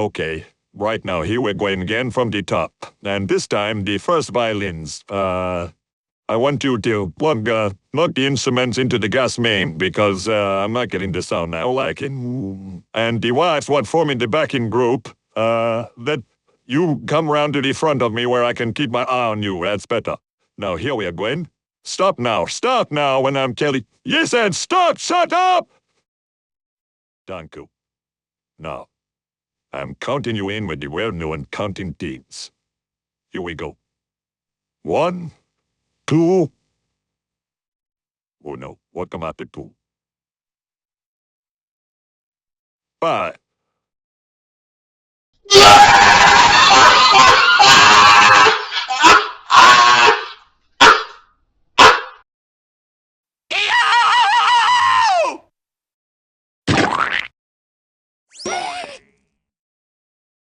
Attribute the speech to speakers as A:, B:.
A: Okay, right now here we're going again from the top. And this time the first violins. I want you to plug the instruments into the gas main because I'm not getting the sound now like it. And the wives want form in the backing group. That you come round to the front of me where I can keep my eye on you. That's better. Now here we are, Gwen. Stop now when I'm telling. You said stop, shut up! Danku. Now, I'm counting you in with the well-known counting teams. Here we go. 1, 2. Oh no, what come after 2? 5.